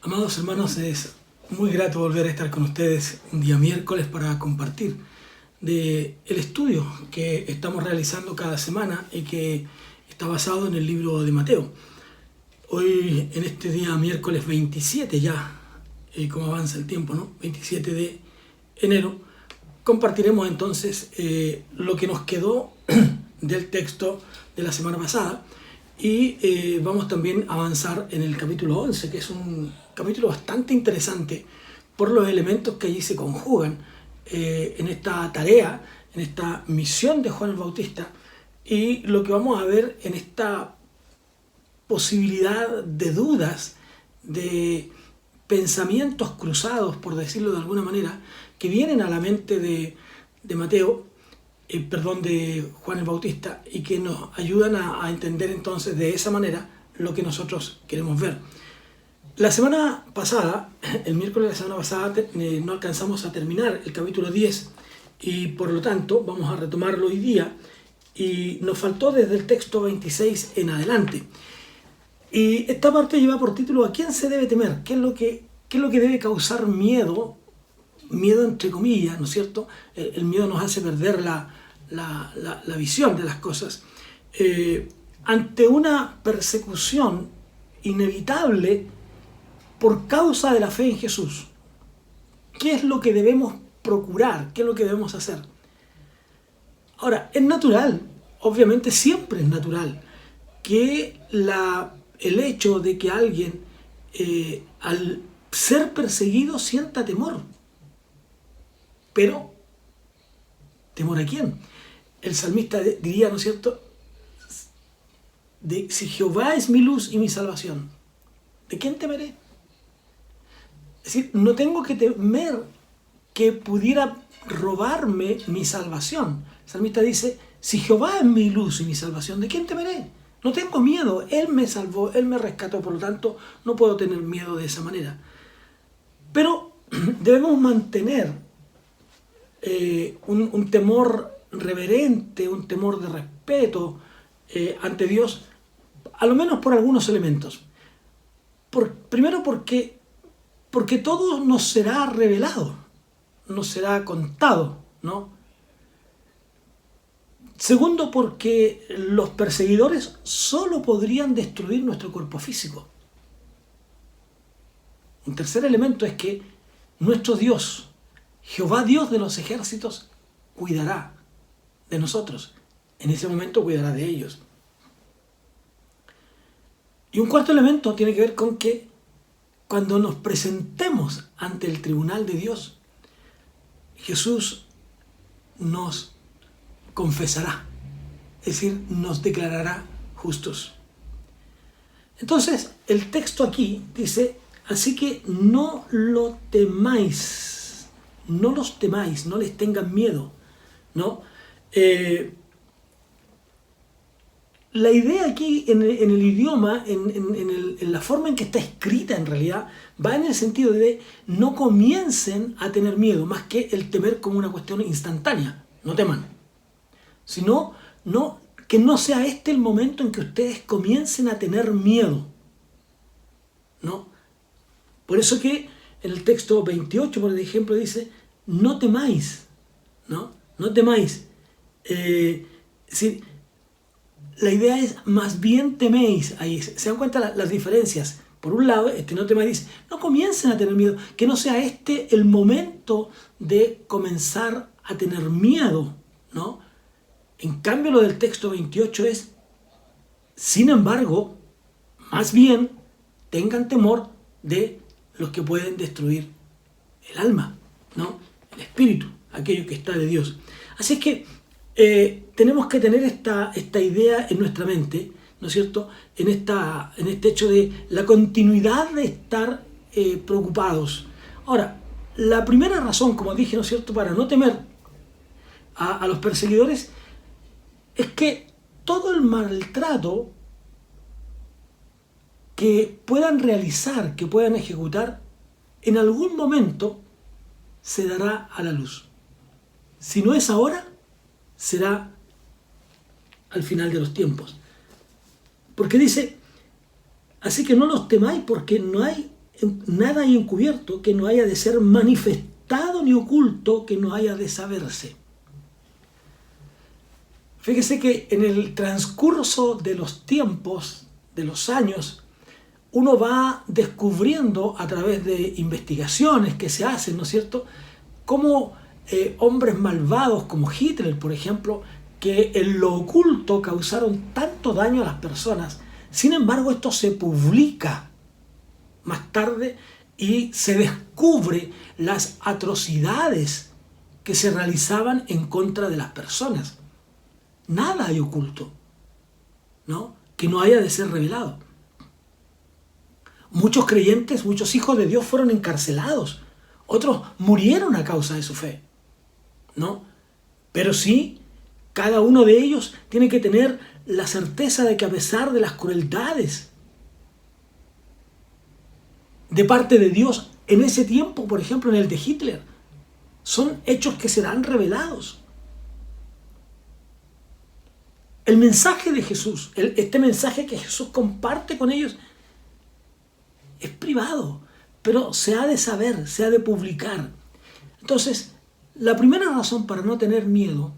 Amados hermanos, es muy grato volver a estar con ustedes un día miércoles para compartir del estudio que estamos realizando cada semana y que está basado en el libro de Mateo. Hoy, en este día miércoles 27 ya, como avanza el tiempo, ¿no? 27 de enero, compartiremos entonces lo que nos quedó del texto de la semana pasada. Y vamos también a avanzar en el capítulo 11, que es un capítulo bastante interesante por los elementos que allí se conjugan en esta tarea, en esta misión de Juan el Bautista, y lo que vamos a ver en esta posibilidad de dudas, de pensamientos cruzados, por decirlo de alguna manera, que vienen a la mente de Juan el Bautista, y que nos ayudan a entender entonces de esa manera lo que nosotros queremos ver. La semana pasada, el miércoles de la semana pasada, no alcanzamos a terminar el capítulo 10 y por lo tanto vamos a retomarlo hoy día, y nos faltó desde el texto 26 en adelante. Y esta parte lleva por título ¿a quién se debe temer? ¿Qué es lo que debe causar miedo? Miedo entre comillas, ¿no es cierto? El miedo nos hace perder la visión de las cosas. Ante una persecución inevitable por causa de la fe en Jesús, ¿qué es lo que debemos procurar? ¿Qué es lo que debemos hacer? Ahora, es natural, obviamente siempre es natural, que el hecho de que alguien al ser perseguido sienta temor. Pero, ¿temor a quién? El salmista diría, ¿no es cierto?, si Jehová es mi luz y mi salvación, ¿de quién temeré? Es decir, no tengo que temer que pudiera robarme mi salvación. El salmista dice, si Jehová es mi luz y mi salvación, ¿de quién temeré? No tengo miedo, Él me salvó, Él me rescató, por lo tanto no puedo tener miedo de esa manera. Pero debemos mantener un temor reverente, un temor de respeto ante Dios, a lo menos por algunos elementos. Primero porque todo nos será revelado, nos será contado, ¿no? Segundo, porque los perseguidores solo podrían destruir nuestro cuerpo físico. Un tercer elemento es que nuestro Dios, Jehová Dios de los ejércitos, cuidará de nosotros. En ese momento cuidará de ellos. Y un cuarto elemento tiene que ver con que cuando nos presentemos ante el tribunal de Dios, Jesús nos confesará, es decir, nos declarará justos. Entonces, el texto aquí dice, así que no lo temáis, no los temáis, no les tengan miedo, ¿no? La idea aquí en el idioma, en la forma en que está escrita en realidad, va en el sentido de no comiencen a tener miedo, más que el temer como una cuestión instantánea, no teman, sino que no sea este el momento en que ustedes comiencen a tener miedo, ¿no? Por eso que en el texto 28, por ejemplo, dice, no temáis, ¿no? No temáis. Es decir, la idea es, más bien teméis. Ahí se dan cuenta las diferencias. Por un lado, no temáis dice, no comiencen a tener miedo, que no sea este el momento de comenzar a tener miedo, ¿no? En cambio, lo del texto 28 es, sin embargo, más bien tengan temor de los que pueden destruir el alma, ¿no? El espíritu, aquello que está de Dios. Así es que tenemos que tener esta idea en nuestra mente, ¿no es cierto?, en este hecho de la continuidad de estar preocupados. Ahora, la primera razón, como dije, ¿no es cierto?, para no temer a los perseguidores es que todo el maltrato que puedan realizar, que puedan ejecutar, en algún momento se dará a la luz. Si no es ahora, será al final de los tiempos. Porque dice, así que no los temáis, porque no hay nada encubierto que no haya de ser manifestado, ni oculto que no haya de saberse. Fíjese que en el transcurso de los tiempos, de los años, uno va descubriendo a través de investigaciones que se hacen, ¿no es cierto?, cómo hombres malvados como Hitler, por ejemplo, que en lo oculto causaron tanto daño a las personas. Sin embargo, esto se publica más tarde y se descubre las atrocidades que se realizaban en contra de las personas. Nada hay oculto, ¿no?, que no haya de ser revelado. Muchos creyentes, muchos hijos de Dios fueron encarcelados. Otros murieron a causa de su fe, ¿no? Pero sí, cada uno de ellos tiene que tener la certeza de que a pesar de las crueldades de parte de Dios en ese tiempo, por ejemplo en el de Hitler, son hechos que serán revelados. El mensaje de Jesús, este mensaje que Jesús comparte con ellos, es privado, pero se ha de saber, se ha de publicar. Entonces, la primera razón para no tener miedo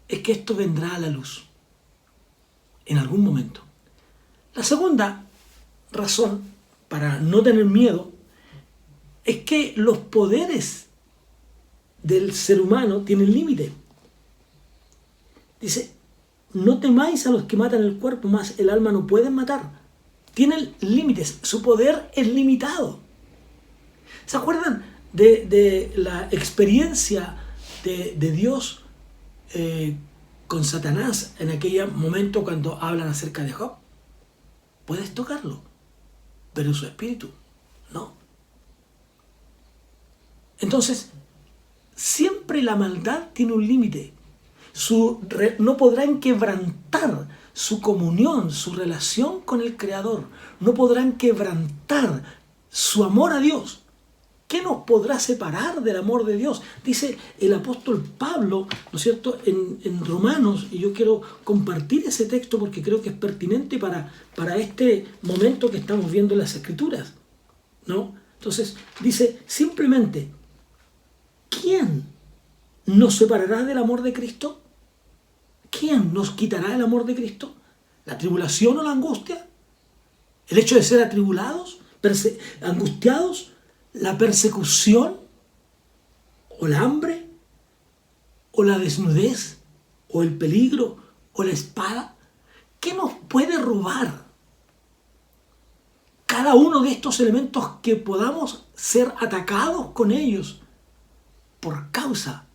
es que esto vendrá a la luz en algún momento. La segunda razón para no tener miedo es que los poderes del ser humano tienen límite. Dice, no temáis a los que matan el cuerpo, mas el alma no pueden matar. Tienen límites, su poder es limitado. ¿Se acuerdan de la experiencia de Dios con Satanás en aquel momento cuando hablan acerca de Job? Puedes tocarlo, pero su espíritu no. Entonces, siempre la maldad tiene un límite. No podrán quebrantar su comunión, su relación con el Creador. No podrán quebrantar su amor a Dios. ¿Qué nos podrá separar del amor de Dios? Dice el apóstol Pablo, ¿no es cierto?, en Romanos, y yo quiero compartir ese texto porque creo que es pertinente para este momento que estamos viendo en las Escrituras, ¿no? Entonces, dice simplemente, ¿quién nos separará del amor de Cristo? ¿Quién nos quitará el amor de Cristo? ¿La tribulación o la angustia? ¿El hecho de ser atribulados, angustiados? ¿La persecución? ¿O la hambre? ¿O la desnudez? ¿O el peligro? ¿O la espada? ¿Qué nos puede robar? Cada uno de estos elementos que podamos ser atacados con ellos por causa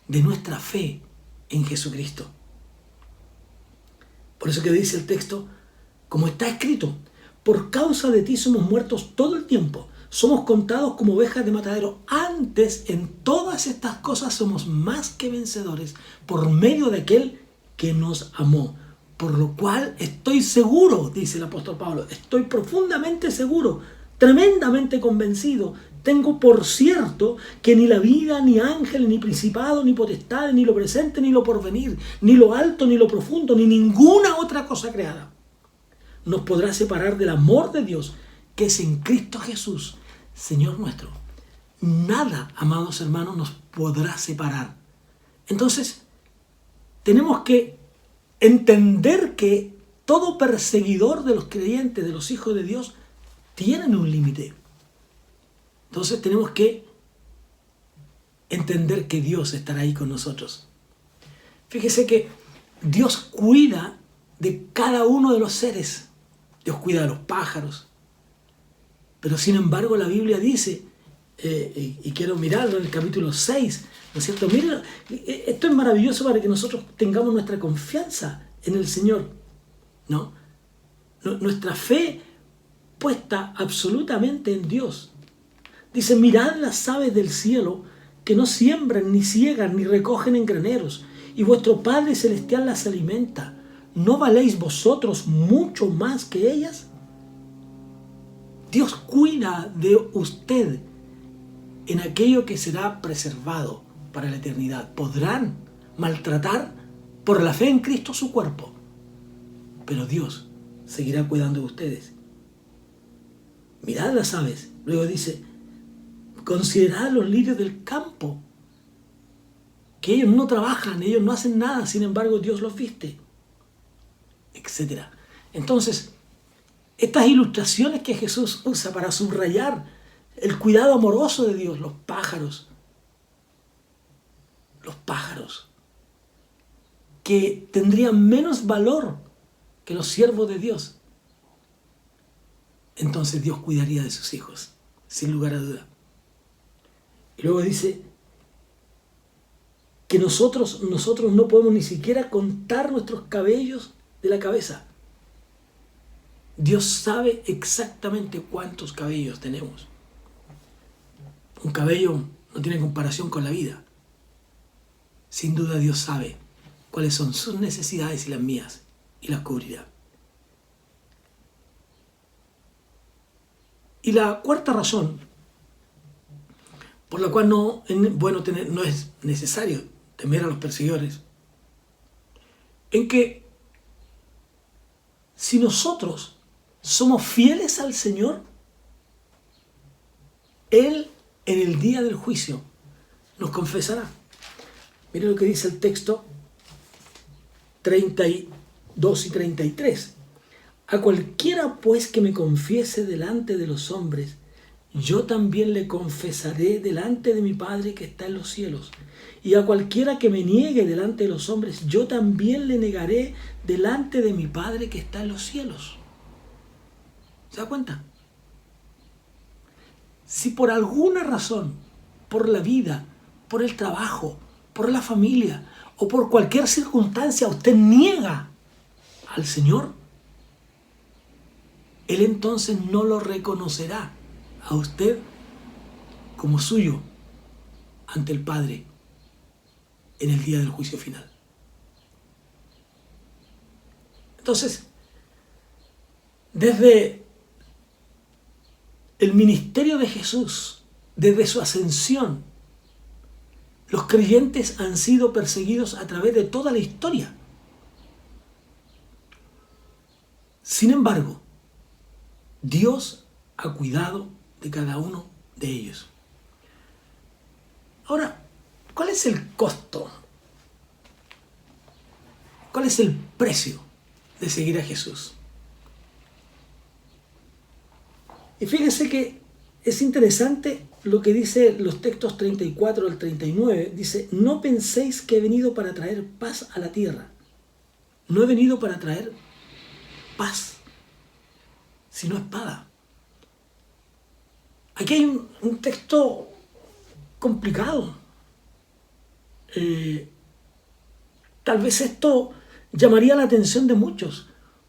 de nuestra fe en Jesucristo. Por eso que dice el texto, como está escrito, por causa de ti somos muertos todo el tiempo, somos contados como ovejas de matadero. Antes, en todas estas cosas somos más que vencedores por medio de aquel que nos amó. Por lo cual estoy seguro, dice el apóstol Pablo, estoy profundamente seguro, tremendamente convencido. Tengo por cierto que ni la vida, ni ángel, ni principado, ni potestad, ni lo presente, ni lo porvenir, ni lo alto, ni lo profundo, ni ninguna otra cosa creada nos podrá separar del amor de Dios que es en Cristo Jesús, Señor nuestro. Nada, amados hermanos, nos podrá separar. Entonces, tenemos que entender que todo perseguidor de los creyentes, de los hijos de Dios, tienen un límite. Entonces tenemos que entender que Dios estará ahí con nosotros. Fíjese que Dios cuida de cada uno de los seres. Dios cuida de los pájaros. Pero sin embargo la Biblia dice, y quiero mirarlo en el capítulo 6, ¿no es cierto? Miren, esto es maravilloso para que nosotros tengamos nuestra confianza en el Señor, ¿no? Nuestra fe puesta absolutamente en Dios. Dice, mirad las aves del cielo, que no siembran, ni ciegan, ni recogen en graneros, y vuestro Padre Celestial las alimenta. ¿No valéis vosotros mucho más que ellas? Dios cuida de usted en aquello que será preservado para la eternidad. Podrán maltratar por la fe en Cristo su cuerpo, pero Dios seguirá cuidando de ustedes. Mirad las aves. Luego dice, considerad los lirios del campo, que ellos no trabajan, ellos no hacen nada, sin embargo Dios los viste, etc. Entonces, estas ilustraciones que Jesús usa para subrayar el cuidado amoroso de Dios, los pájaros, que tendrían menos valor que los siervos de Dios, entonces Dios cuidaría de sus hijos, sin lugar a duda. Y luego dice que nosotros no podemos ni siquiera contar nuestros cabellos de la cabeza. Dios sabe exactamente cuántos cabellos tenemos. Un cabello no tiene comparación con la vida. Sin duda Dios sabe cuáles son sus necesidades y las mías, y las cubrirá. Y la cuarta razón por la cual no es necesario temer a los perseguidores, en que si nosotros somos fieles al Señor, Él en el día del juicio nos confesará. Miren lo que dice el texto 32 y 33. A cualquiera pues que me confiese delante de los hombres, yo también le confesaré delante de mi Padre que está en los cielos. Y a cualquiera que me niegue delante de los hombres, yo también le negaré delante de mi Padre que está en los cielos. ¿Se da cuenta? Si por alguna razón, por la vida, por el trabajo, por la familia o por cualquier circunstancia usted niega al Señor, Él entonces no lo reconocerá a usted como suyo ante el Padre en el día del juicio final. Entonces, desde el ministerio de Jesús, desde su ascensión, los creyentes han sido perseguidos a través de toda la historia. Sin embargo, Dios ha cuidado de cada uno de ellos. Ahora, ¿cuál es el costo? ¿Cuál es el precio de seguir a Jesús? Y fíjense que es interesante lo que dice los textos 34 al 39. Dice, no penséis que he venido para traer paz a la tierra. No he venido para traer paz, sino espada. Aquí hay un texto complicado. Tal vez esto llamaría la atención de muchos.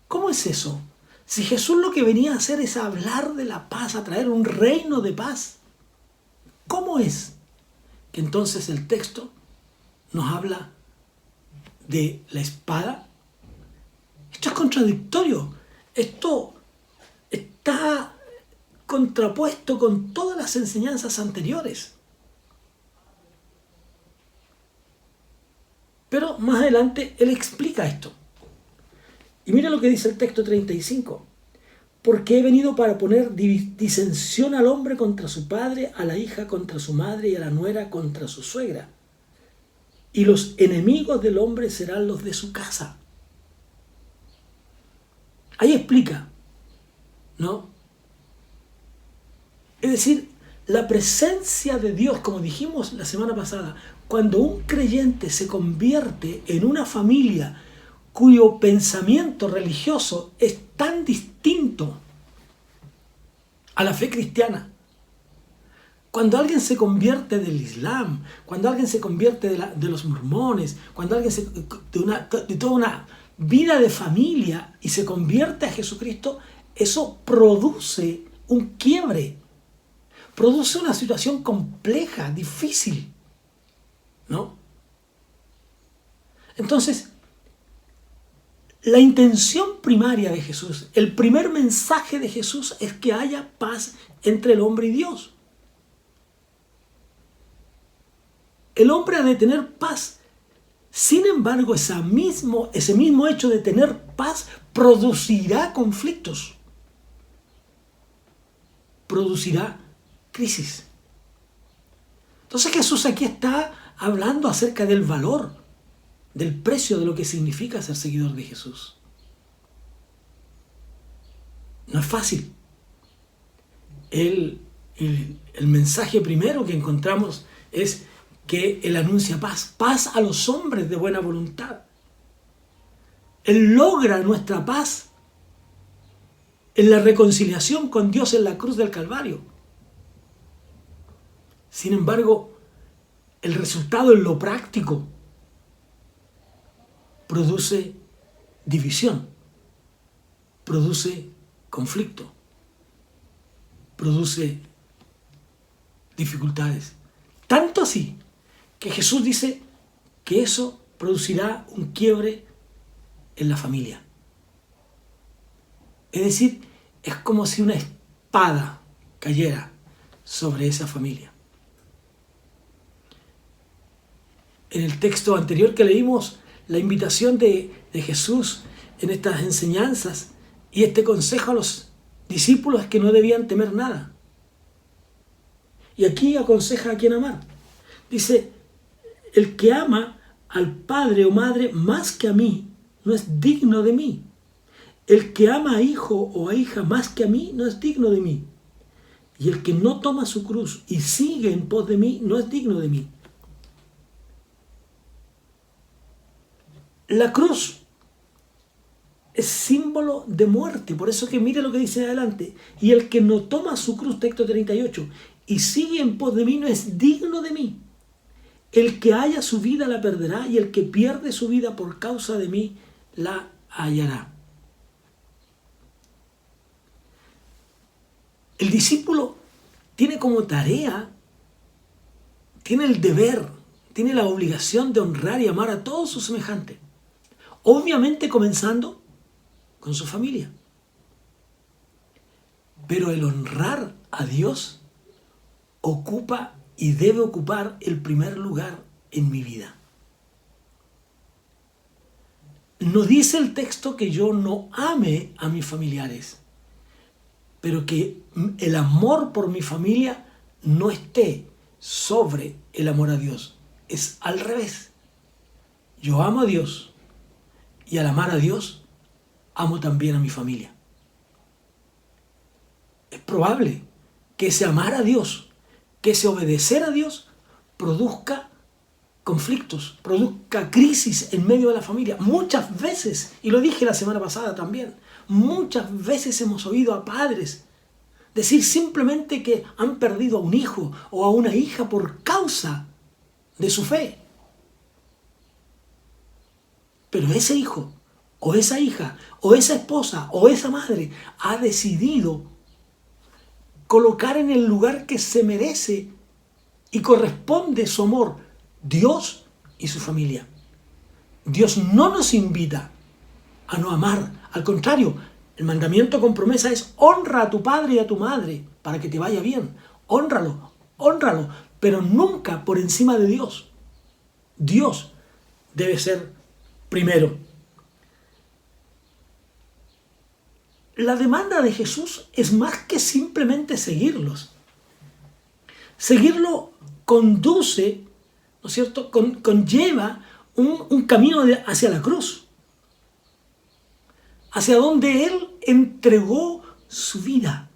¿Cómo es eso? Si Jesús lo que venía a hacer es hablar de la paz, a traer un reino de paz, ¿cómo es que entonces el texto nos habla de la espada? Esto es contradictorio. Esto está contrapuesto con todas las enseñanzas anteriores. Pero más adelante él explica esto. Y mira lo que dice el texto 35. Porque he venido para poner disensión al hombre contra su padre, a la hija contra su madre y a la nuera contra su suegra. Y los enemigos del hombre serán los de su casa. Ahí explica, ¿no? Es decir, la presencia de Dios, como dijimos la semana pasada, cuando un creyente se convierte en una familia cuyo pensamiento religioso es tan distinto a la fe cristiana, cuando alguien se convierte del Islam, cuando alguien se convierte de los mormones, cuando alguien de toda una vida de familia y se convierte a Jesucristo, eso produce un quiebre, produce una situación compleja, difícil, ¿no? Entonces, la intención primaria de Jesús, el primer mensaje de Jesús es que haya paz entre el hombre y Dios. El hombre ha de tener paz. Sin embargo, ese mismo hecho de tener paz producirá conflictos, producirá crisis. Entonces Jesús aquí está hablando acerca del valor, del precio de lo que significa ser seguidor de Jesús. No es fácil. El mensaje primero que encontramos es que Él anuncia paz, paz a los hombres de buena voluntad. Él logra nuestra paz en la reconciliación con Dios en la cruz del Calvario. Sin embargo, el resultado en lo práctico produce división, produce conflicto, produce dificultades. Tanto así que Jesús dice que eso producirá un quiebre en la familia. Es decir, es como si una espada cayera sobre esa familia. En el texto anterior que leímos, la invitación de Jesús en estas enseñanzas y este consejo a los discípulos es que no debían temer nada. Y aquí aconseja a quién amar. Dice, el que ama al padre o madre más que a mí no es digno de mí. El que ama a hijo o a hija más que a mí no es digno de mí. Y el que no toma su cruz y sigue en pos de mí no es digno de mí. La cruz es símbolo de muerte, por eso que mire lo que dice adelante. Y el que no toma su cruz, texto 38, y sigue en pos de mí no es digno de mí. El que haya su vida la perderá, y el que pierde su vida por causa de mí la hallará. El discípulo tiene como tarea, tiene el deber, tiene la obligación de honrar y amar a todos sus semejantes. Obviamente comenzando con su familia. Pero el honrar a Dios ocupa y debe ocupar el primer lugar en mi vida. No dice el texto que yo no ame a mis familiares, pero que el amor por mi familia no esté sobre el amor a Dios. Es al revés. Yo amo a Dios y al amar a Dios, amo también a mi familia. Es probable que ese amar a Dios, que ese obedecer a Dios, produzca conflictos, produzca crisis en medio de la familia. Muchas veces, y lo dije la semana pasada también, muchas veces hemos oído a padres decir simplemente que han perdido a un hijo o a una hija por causa de su fe. Pero ese hijo, o esa hija, o esa esposa, o esa madre ha decidido colocar en el lugar que se merece y corresponde su amor, Dios y su familia. Dios no nos invita a no amar. Al contrario, el mandamiento con promesa es honra a tu padre y a tu madre para que te vaya bien. Hónralo, hónralo, pero nunca por encima de Dios. Dios debe ser primero. La demanda de Jesús es más que simplemente seguirlos. Seguirlo conduce, ¿no es cierto?, conlleva un camino hacia la cruz, hacia donde Él entregó su vida.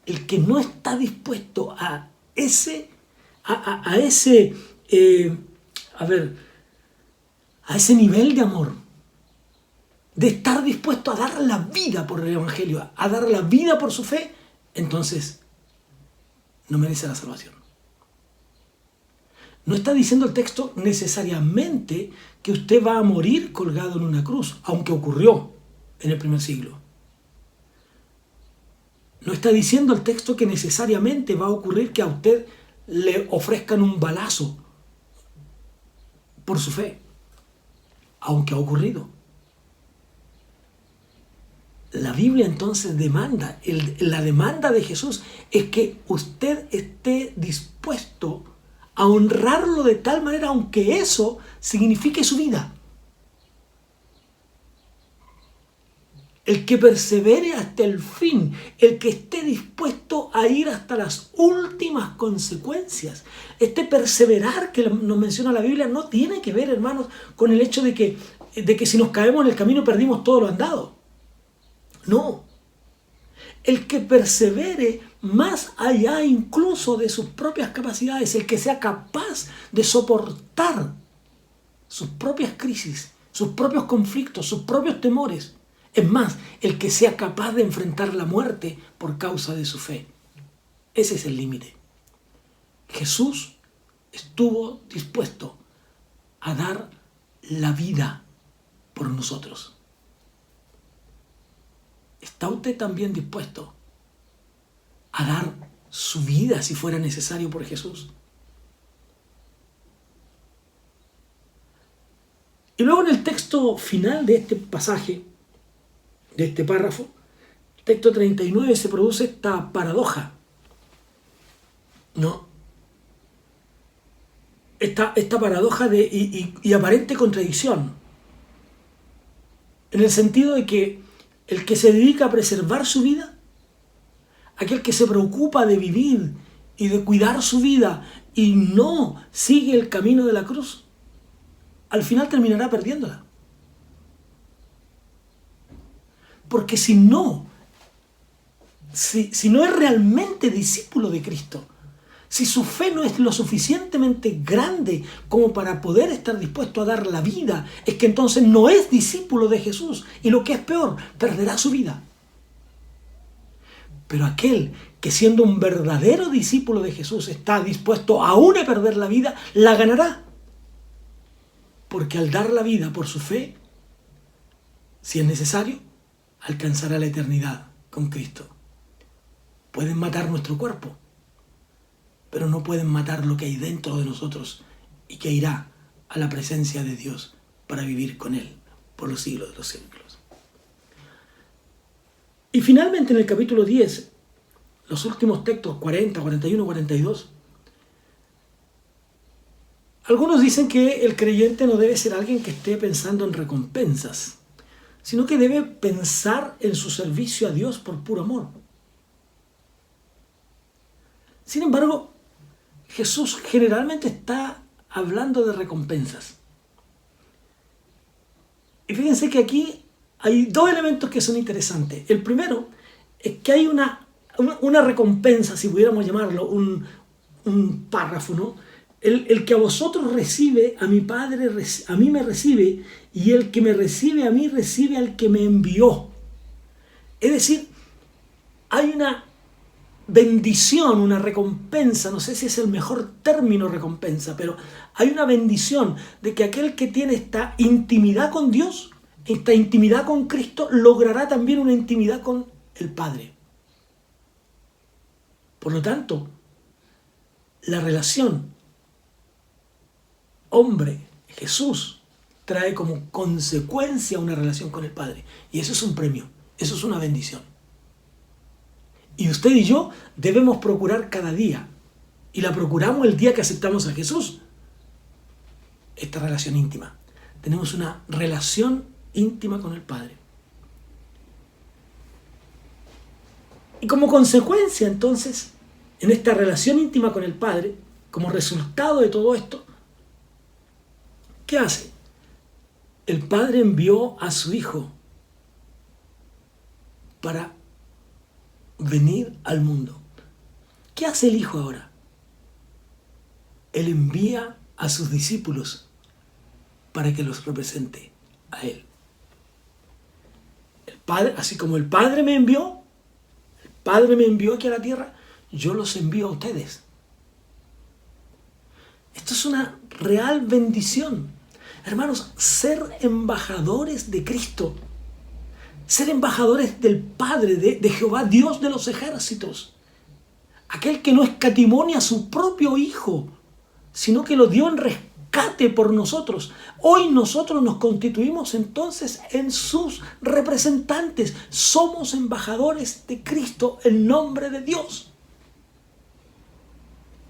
El que no está dispuesto a ese nivel de amor, de estar dispuesto a dar la vida por el Evangelio, a dar la vida por su fe, entonces no merece la salvación. No está diciendo el texto necesariamente que usted va a morir colgado en una cruz, aunque ocurrió en el primer siglo. No está diciendo el texto que necesariamente va a ocurrir que a usted le ofrezcan un balazo por su fe, aunque ha ocurrido. La Biblia entonces demanda, la demanda de Jesús es que usted esté dispuesto a honrarlo de tal manera, aunque eso signifique su vida. El que persevere hasta el fin, el que esté dispuesto a ir hasta las últimas consecuencias. Este perseverar que nos menciona la Biblia no tiene que ver, hermanos, con el hecho de que si nos caemos en el camino perdimos todo lo andado. No. El que persevere más allá incluso de sus propias capacidades, el que sea capaz de soportar sus propias crisis, sus propios conflictos, sus propios temores. Es más, el que sea capaz de enfrentar la muerte por causa de su fe. Ese es el límite. Jesús estuvo dispuesto a dar la vida por nosotros. ¿Está usted también dispuesto a dar su vida si fuera necesario por Jesús? Y luego en el texto final de este pasaje, de este párrafo, texto 39, se produce esta paradoja. ¿No? Esta paradoja y aparente contradicción. En el sentido de que el que se dedica a preservar su vida, aquel que se preocupa de vivir y de cuidar su vida y no sigue el camino de la cruz, al final terminará perdiéndola. Porque si no es realmente discípulo de Cristo, si su fe no es lo suficientemente grande como para poder estar dispuesto a dar la vida, es que entonces no es discípulo de Jesús. Y lo que es peor, perderá su vida. Pero aquel que siendo un verdadero discípulo de Jesús está dispuesto aún a perder la vida, la ganará. Porque al dar la vida por su fe, si es necesario, alcanzará la eternidad con Cristo. Pueden matar nuestro cuerpo, pero no pueden matar lo que hay dentro de nosotros y que irá a la presencia de Dios para vivir con Él por los siglos de los siglos. Y finalmente en el capítulo 10, los últimos textos 40, 41, 42, algunos dicen que el creyente no debe ser alguien que esté pensando en recompensas, sino que debe pensar en su servicio a Dios por puro amor. Sin embargo, Jesús generalmente está hablando de recompensas. Y fíjense que aquí hay dos elementos que son interesantes. El primero es que hay una recompensa, si pudiéramos llamarlo, un párrafo, ¿no? El que a vosotros recibe, a mi Padre, a mí me recibe, y el que me recibe a mí, recibe al que me envió. Es decir, hay una bendición, una recompensa, no sé si es el mejor término recompensa, pero hay una bendición de que aquel que tiene esta intimidad con Dios, esta intimidad con Cristo, logrará también una intimidad con el Padre. Por lo tanto, la relación hombre-Jesús trae como consecuencia una relación con el Padre. Y eso es un premio, eso es una bendición. Y usted y yo debemos procurar cada día, y la procuramos el día que aceptamos a Jesús, esta relación íntima. Tenemos una relación íntima con el Padre. Y como consecuencia, entonces, en esta relación íntima con el Padre, como resultado de todo esto, ¿qué hace? El Padre envió a su Hijo para venir al mundo. ¿Qué hace el Hijo ahora? Él envía a sus discípulos para que los represente a Él. El Padre, así como el Padre me envió aquí a la tierra, yo los envío a ustedes. Esto es una real bendición. Hermanos, ser embajadores de Cristo, ser embajadores del Padre, de Jehová, Dios de los ejércitos, aquel que no escatimó a su propio Hijo, sino que lo dio en rescate rescate por nosotros. Hoy nosotros nos constituimos entonces en sus representantes. Somos embajadores de Cristo en nombre de Dios.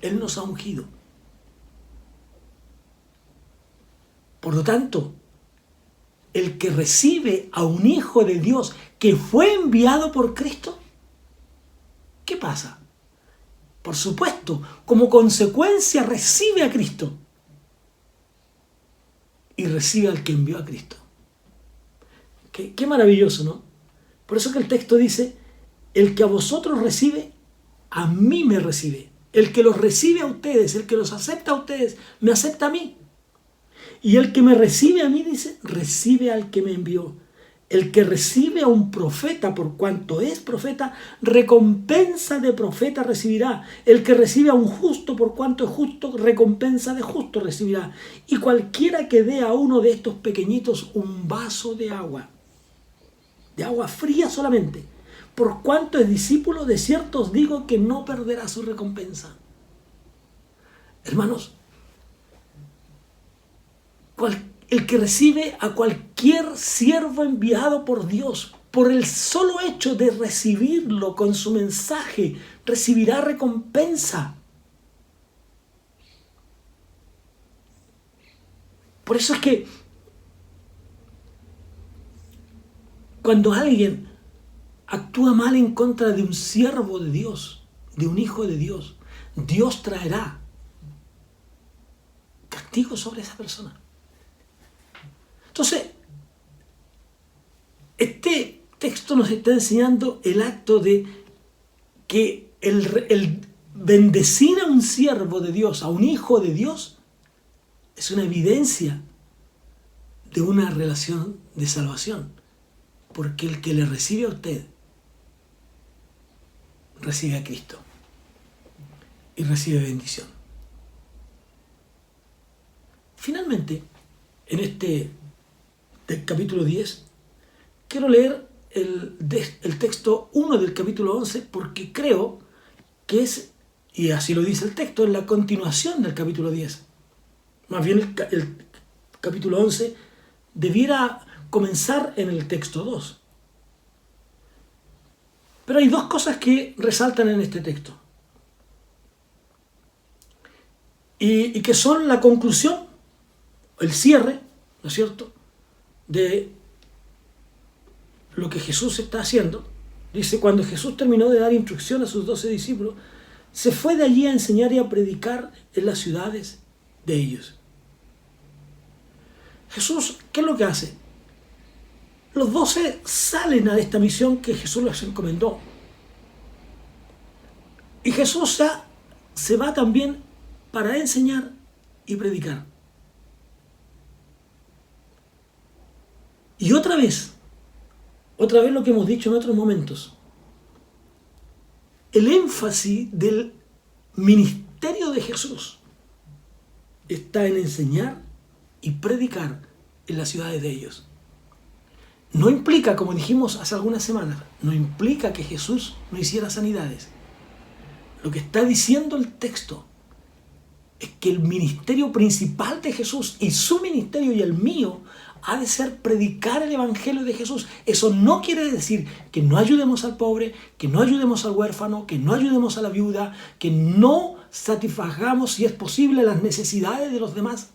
Él nos ha ungido. Por lo tanto, el que recibe a un hijo de Dios que fue enviado por Cristo, ¿qué pasa? Por supuesto, como consecuencia recibe a Cristo y recibe al que envió a Cristo. Qué maravilloso, ¿no? Por eso que el texto dice, el que a vosotros recibe, a mí me recibe. El que los recibe a ustedes, el que los acepta a ustedes, me acepta a mí. Y el que me recibe a mí, dice, recibe al que me envió. El que recibe a un profeta por cuanto es profeta, recompensa de profeta recibirá. El que recibe a un justo por cuanto es justo, recompensa de justo recibirá. Y cualquiera que dé a uno de estos pequeñitos un vaso de agua fría solamente, por cuanto es discípulo, de cierto os digo que no perderá su recompensa. Hermanos, el que recibe a cualquier siervo enviado por Dios, por el solo hecho de recibirlo con su mensaje, recibirá recompensa. Por eso es que cuando alguien actúa mal en contra de un siervo de Dios, de un hijo de Dios, Dios traerá castigo sobre esa persona. Entonces, este texto nos está enseñando el acto de que el bendecir a un siervo de Dios, a un hijo de Dios, es una evidencia de una relación de salvación. Porque el que le recibe a usted, recibe a Cristo y recibe bendición. Finalmente, en este del capítulo 10, quiero leer el texto 1 del capítulo 11 porque creo que es, y así lo dice el texto, es la continuación del capítulo 10. Más bien el capítulo 11 debiera comenzar en el texto 2. Pero hay dos cosas que resaltan en este texto y que son la conclusión, el cierre, ¿no es cierto?, de lo que Jesús está haciendo. Dice, cuando Jesús terminó de dar instrucción a sus 12 discípulos, se fue de allí a enseñar y a predicar en las ciudades de ellos. Jesús, ¿qué es lo que hace? Los 12 salen a esta misión que Jesús les encomendó. Y Jesús se va también para enseñar y predicar. Y otra vez lo que hemos dicho en otros momentos, el énfasis del ministerio de Jesús está en enseñar y predicar en las ciudades de ellos. No implica, como dijimos hace algunas semanas, no implica que Jesús no hiciera sanidades. Lo que está diciendo el texto es que el ministerio principal de Jesús y su ministerio y el mío ha de ser predicar el evangelio de Jesús. Eso no quiere decir que no ayudemos al pobre, que no ayudemos al huérfano, que no ayudemos a la viuda, que no satisfagamos, si es posible, las necesidades de los demás.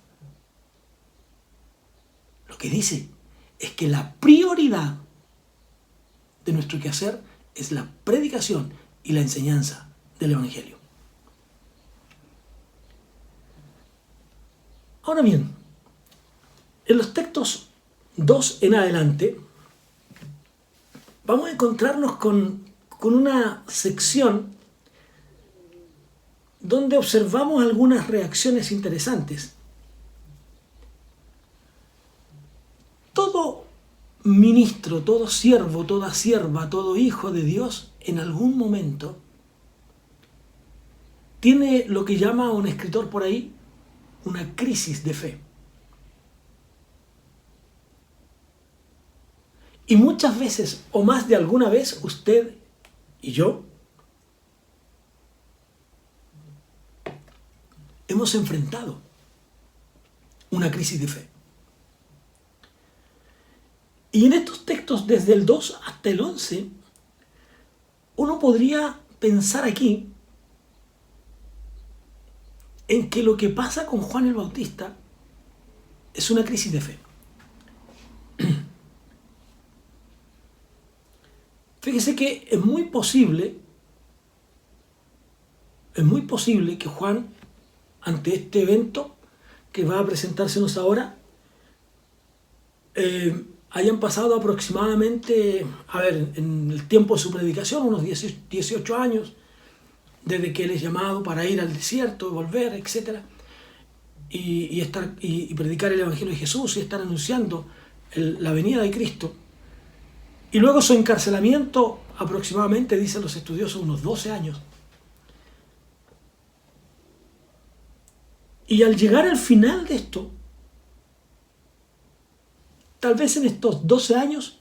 Lo que dice es que la prioridad de nuestro quehacer es la predicación y la enseñanza del evangelio. Ahora bien, en los textos 2 en adelante, vamos a encontrarnos con una sección donde observamos algunas reacciones interesantes. Todo ministro, todo siervo, toda sierva, todo hijo de Dios, en algún momento, tiene lo que llama un escritor por ahí, una crisis de fe. Y muchas veces, o más de alguna vez, usted y yo hemos enfrentado una crisis de fe. Y en estos textos, desde el 2 hasta el 11, uno podría pensar aquí en que lo que pasa con Juan el Bautista es una crisis de fe. Fíjese que es muy posible que Juan, ante este evento que va a presentársenos ahora, hayan pasado aproximadamente, en el tiempo de su predicación, unos 18 años, desde que él es llamado para ir al desierto, volver, etc. Y predicar el Evangelio de Jesús y estar anunciando la venida de Cristo. Y luego su encarcelamiento, aproximadamente, dicen los estudiosos, unos 12 años. Y al llegar al final de esto, tal vez en estos 12 años,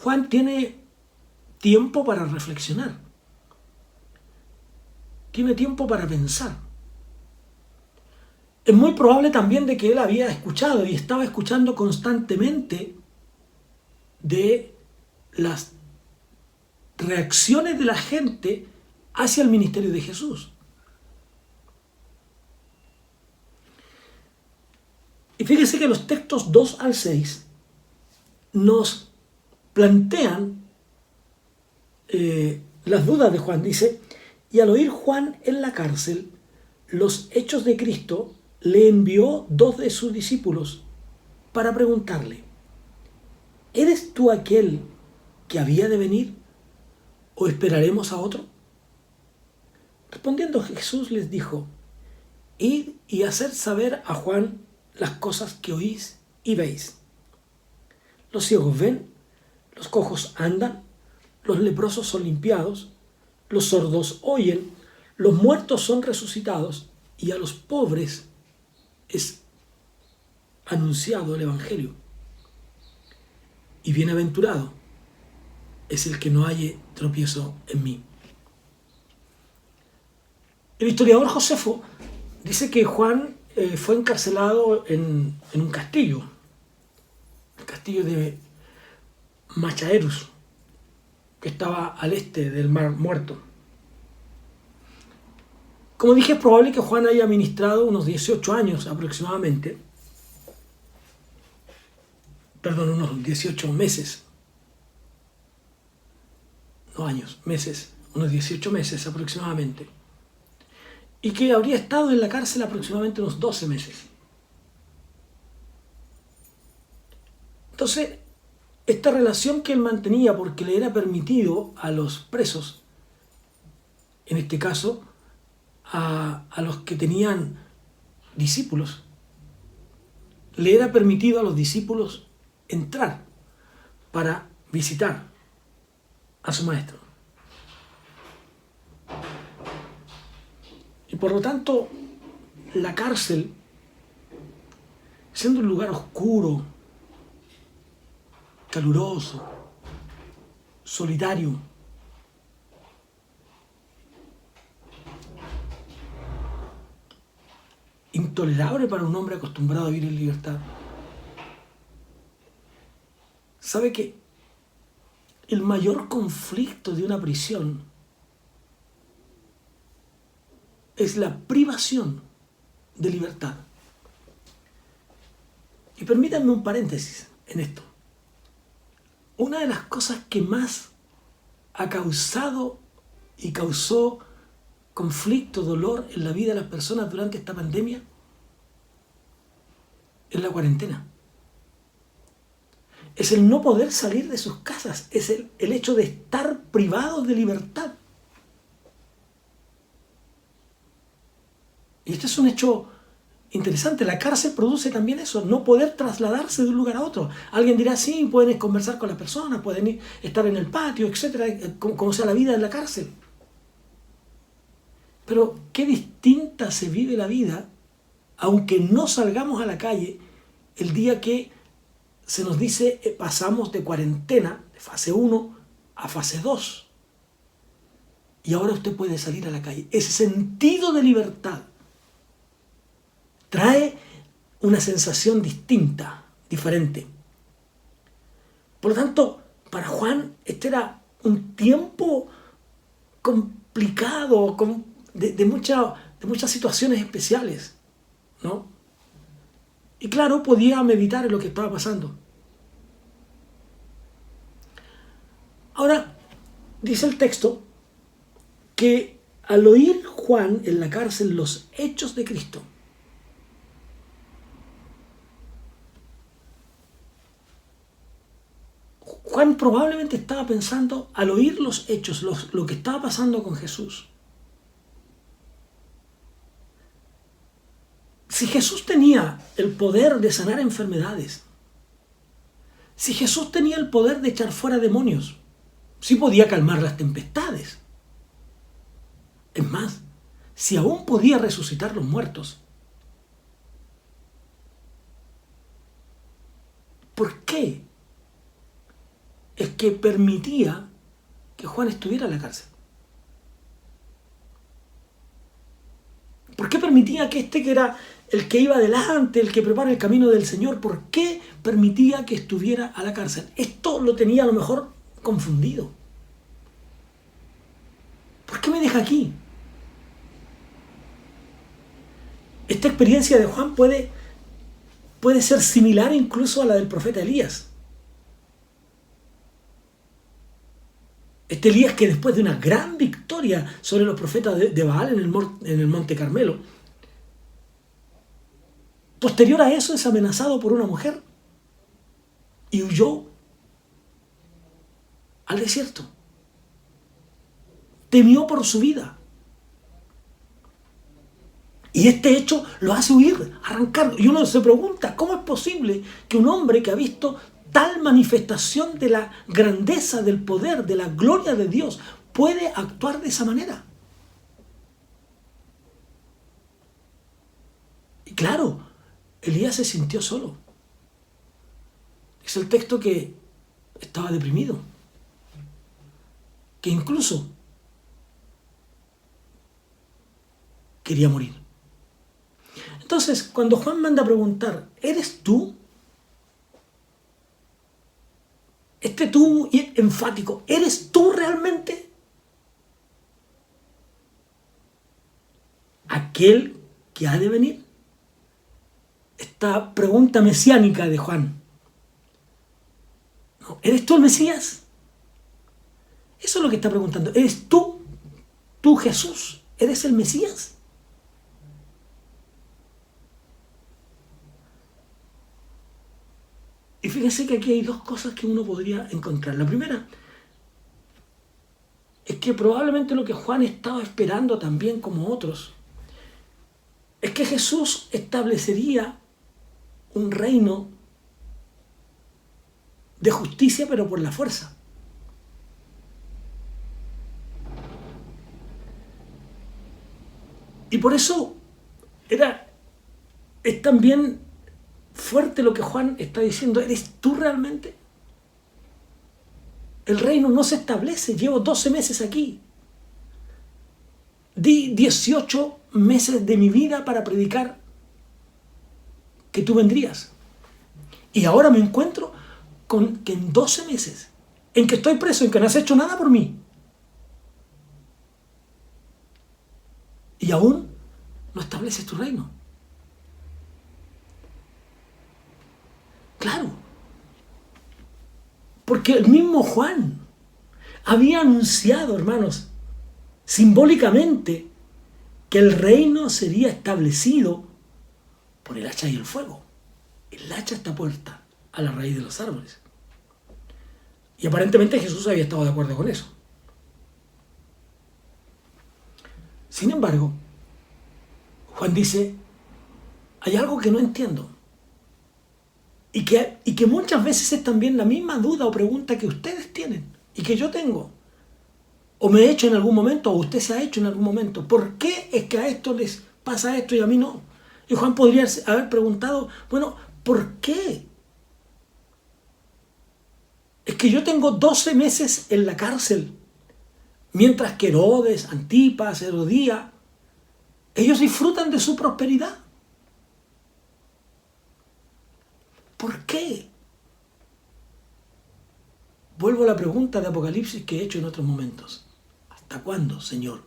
Juan tiene tiempo para reflexionar. Tiene tiempo para pensar. Es muy probable también de que él había escuchado y estaba escuchando constantemente de las reacciones de la gente hacia el ministerio de Jesús. Y fíjese que los textos 2 al 6 nos plantean las dudas de Juan. Dice: y al oír Juan en la cárcel los hechos de Cristo, le envió 2 de sus discípulos para preguntarle: ¿eres tú aquel que había de venir, o esperaremos a otro? Respondiendo Jesús les dijo: id y haced saber a Juan las cosas que oís y veis. Los ciegos ven, los cojos andan, los leprosos son limpiados, los sordos oyen, los muertos son resucitados, y a los pobres es anunciado el Evangelio. Y bienaventurado es el que no halle tropiezo en mí. El historiador Josefo dice que Juan fue encarcelado en un castillo, el castillo de Machaerus, que estaba al este del Mar Muerto. Como dije, es probable que Juan haya ministrado unos 18 años aproximadamente, unos 18 meses, no años, meses, unos 18 meses aproximadamente, y que habría estado en la cárcel aproximadamente unos 12 meses. Entonces, esta relación que él mantenía, porque le era permitido a los presos, en este caso a los que tenían discípulos, le era permitido a los discípulos entrar para visitar a su maestro. Y por lo tanto, la cárcel, siendo un lugar oscuro, caluroso, solitario, intolerable para un hombre acostumbrado a vivir en libertad, sabe que el mayor conflicto de una prisión es la privación de libertad. Y permítanme un paréntesis en esto. Una de las cosas que más ha causado y causó conflicto, dolor en la vida de las personas durante esta pandemia es la cuarentena. Es el no poder salir de sus casas, es el hecho de estar privados de libertad. Y este es un hecho interesante. La cárcel produce también eso, no poder trasladarse de un lugar a otro. Alguien dirá: sí, pueden conversar con las personas, pueden estar en el patio, etcétera, como sea la vida en la cárcel. Pero qué distinta se vive la vida, aunque no salgamos a la calle, el día que se nos dice pasamos de cuarentena, de fase 1 a fase 2. Y ahora usted puede salir a la calle. Ese sentido de libertad trae una sensación distinta, diferente. Por lo tanto, para Juan este era un tiempo complicado, de muchas situaciones especiales, ¿no? Y claro, podía meditar en lo que estaba pasando. Ahora, dice el texto que al oír Juan en la cárcel los hechos de Cristo, Juan probablemente estaba pensando, al oír los hechos, lo que estaba pasando con Jesús. Si Jesús tenía el poder de sanar enfermedades, si Jesús tenía el poder de echar fuera demonios, si podía calmar las tempestades, es más, si aún podía resucitar los muertos, ¿por qué es que permitía que Juan estuviera en la cárcel? ¿Por qué permitía que que era el que iba adelante, el que prepara el camino del Señor, por qué permitía que estuviera a la cárcel? Esto lo tenía a lo mejor confundido. ¿Por qué me deja aquí? Esta experiencia de Juan puede ser similar incluso a la del profeta Elías. Este Elías que después de una gran victoria sobre los profetas de Baal en el Monte Carmelo, posterior a eso es amenazado por una mujer y huyó al desierto. Temió por su vida. Y este hecho lo hace huir, arrancar. Y uno se pregunta, ¿cómo es posible que un hombre que ha visto tal manifestación de la grandeza, del poder, de la gloria de Dios, puede actuar de esa manera? Y claro, Elías se sintió solo. Es el texto que estaba deprimido, que incluso quería morir. Entonces, cuando Juan manda a preguntar, ¿eres tú? Este tú enfático, ¿eres tú realmente aquel que ha de venir? Esta pregunta mesiánica de Juan. ¿No? ¿Eres tú el Mesías? Eso es lo que está preguntando. ¿Eres tú Jesús? ¿Eres el Mesías? Y fíjense que aquí hay dos cosas que uno podría encontrar. La primera es que probablemente lo que Juan estaba esperando también como otros es que Jesús establecería un reino de justicia, pero por la fuerza. Y por eso es también fuerte lo que Juan está diciendo. ¿Eres tú realmente? El reino no se establece. Llevo 12 meses aquí. Di 18 meses de mi vida para predicar que tú vendrías. Y ahora me encuentro con que en 12 meses, en que estoy preso, en que no has hecho nada por mí, y aún no estableces tu reino. Claro, porque el mismo Juan había anunciado, hermanos, simbólicamente, que el reino sería establecido por el hacha y el fuego. El hacha está puesta a la raíz de los árboles. Y aparentemente Jesús había estado de acuerdo con eso. Sin embargo, Juan dice, hay algo que no entiendo. Y que muchas veces es también la misma duda o pregunta que ustedes tienen y que yo tengo. O me he hecho en algún momento, o usted se ha hecho en algún momento. ¿Por qué es que a esto les pasa esto y a mí no? Y Juan podría haber preguntado, bueno, ¿por qué? Es que yo tengo 12 meses en la cárcel, mientras que Herodes, Antipas, Herodías, ellos disfrutan de su prosperidad. ¿Por qué? Vuelvo a la pregunta de Apocalipsis que he hecho en otros momentos. ¿Hasta cuándo, Señor?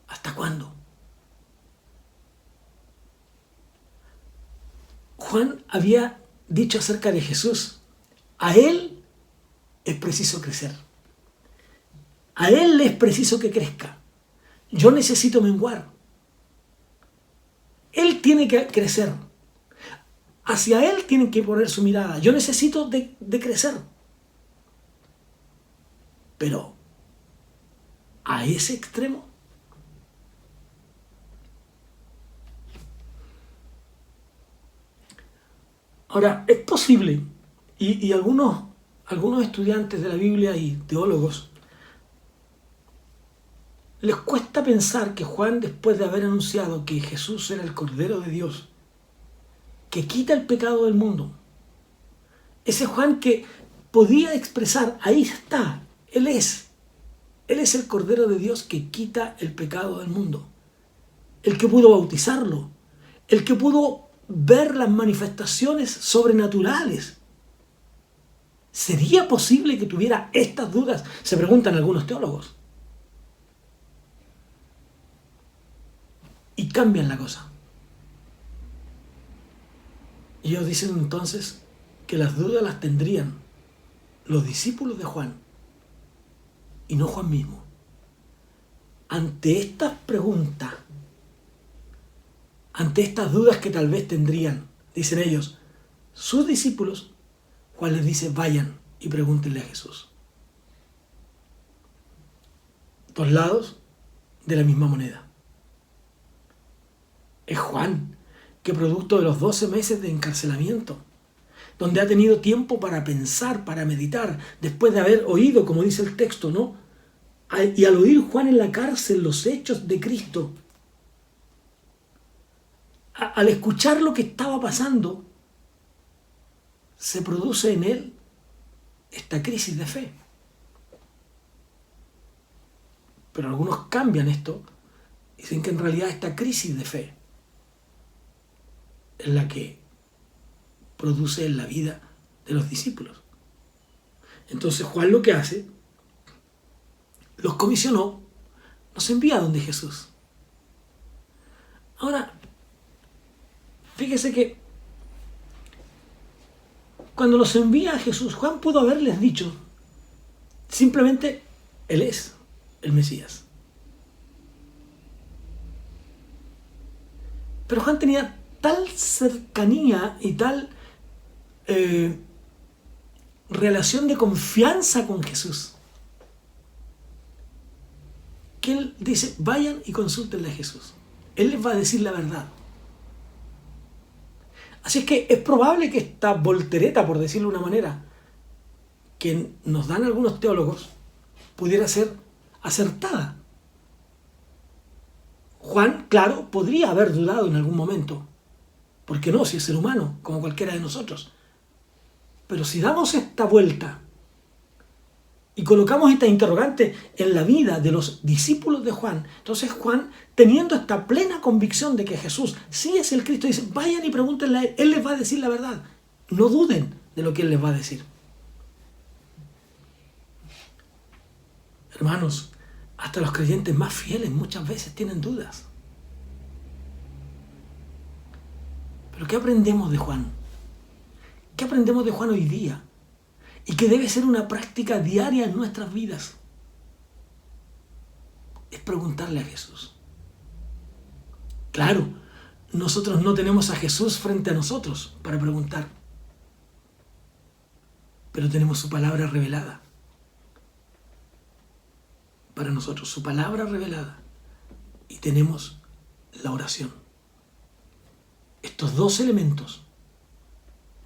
¿Hasta cuándo? Juan había dicho acerca de Jesús, a Él es preciso crecer. A Él es preciso que crezca. Yo necesito menguar. Él tiene que crecer. Hacia Él tienen que poner su mirada. Yo necesito de crecer. Pero, ¿a ese extremo? Ahora, es posible, y algunos estudiantes de la Biblia y teólogos les cuesta pensar que Juan, después de haber anunciado que Jesús era el Cordero de Dios, que quita el pecado del mundo, ese Juan que podía expresar, ahí está, Él es el Cordero de Dios que quita el pecado del mundo, el que pudo bautizarlo, el que pudo ver las manifestaciones sobrenaturales. ¿Sería posible que tuviera estas dudas? Se preguntan algunos teólogos. Y cambian la cosa. Ellos dicen entonces que las dudas las tendrían los discípulos de Juan y no Juan mismo. Ante estas preguntas, ante estas dudas que tal vez tendrían, dicen ellos, sus discípulos, Juan les dice, vayan y pregúntenle a Jesús. Dos lados de la misma moneda. Es Juan, que producto de los 12 meses de encarcelamiento, donde ha tenido tiempo para pensar, para meditar, después de haber oído, como dice el texto, ¿no? Y al oír Juan en la cárcel los hechos de Cristo, al escuchar lo que estaba pasando, se produce en él esta crisis de fe. Pero algunos cambian esto y dicen que en realidad esta crisis de fe es la que produce en la vida de los discípulos. Entonces Juan lo que hace, los comisionó, los envía donde Jesús. Ahora, fíjese que cuando los envía a Jesús, Juan pudo haberles dicho simplemente, Él es el Mesías. Pero Juan tenía tal cercanía y tal relación de confianza con Jesús, que él dice, vayan y consúltenle a Jesús. Él les va a decir la verdad. Así es que es probable que esta voltereta, por decirlo de una manera, que nos dan algunos teólogos, pudiera ser acertada. Juan, claro, podría haber dudado en algún momento. ¿Por qué no? Si es ser humano, como cualquiera de nosotros. Pero si damos esta vuelta y colocamos esta interrogante en la vida de los discípulos de Juan, entonces Juan, teniendo esta plena convicción de que Jesús sí es el Cristo, dice, vayan y pregúntenle a Él, Él les va a decir la verdad. No duden de lo que Él les va a decir. Hermanos, hasta los creyentes más fieles muchas veces tienen dudas. ¿Pero qué aprendemos de Juan? ¿Qué aprendemos de Juan hoy día? Y que debe ser una práctica diaria en nuestras vidas. Es preguntarle a Jesús. Claro, nosotros no tenemos a Jesús frente a nosotros para preguntar. Pero tenemos su palabra revelada. Para nosotros, su palabra revelada. Y tenemos la oración. Estos dos elementos,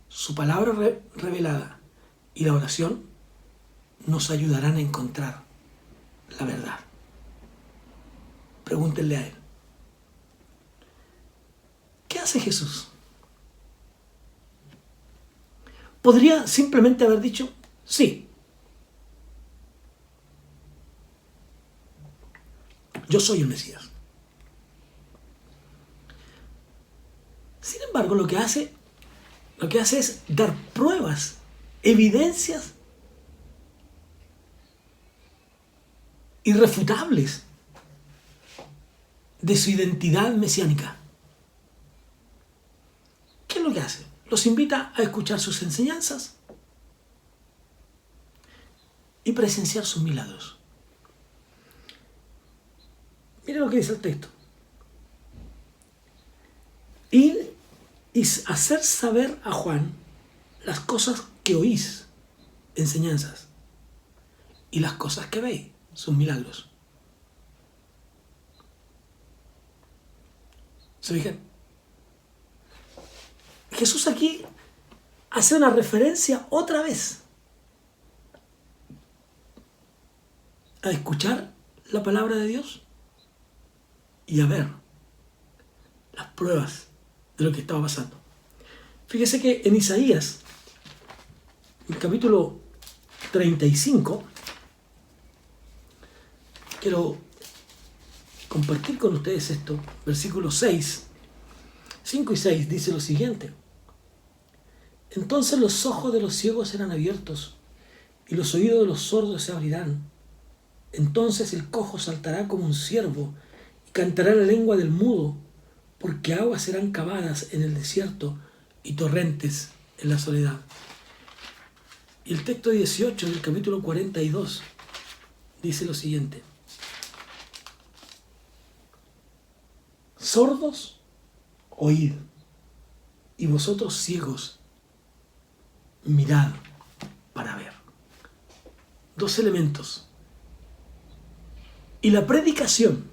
su palabra revelada y la oración, nos ayudarán a encontrar la verdad. Pregúntenle a Él. ¿Qué hace Jesús? Podría simplemente haber dicho, sí, yo soy el Mesías. Sin embargo, lo que hace lo que hace es dar pruebas, evidencias irrefutables de su identidad mesiánica. ¿Qué es lo que hace? Los invita a escuchar sus enseñanzas y presenciar sus milagros. Mira lo que dice el texto. Ir y hacer saber a Juan las cosas que oís, enseñanzas, y las cosas que veis, sus milagros. ¿Se fijan? Jesús aquí hace una referencia otra vez a escuchar la palabra de Dios y a ver las pruebas de lo que estaba pasando. Fíjese que en Isaías, el capítulo 35, quiero compartir con ustedes esto, versículos 5 y 6, dice lo siguiente: entonces los ojos de los ciegos serán abiertos y los oídos de los sordos se abrirán. Entonces el cojo saltará como un ciervo y cantará la lengua del mudo, porque aguas serán cavadas en el desierto y torrentes en la soledad. Y el texto 18 del capítulo 42 dice lo siguiente: sordos, oíd, y vosotros ciegos, mirad para ver. Dos elementos. Y la predicación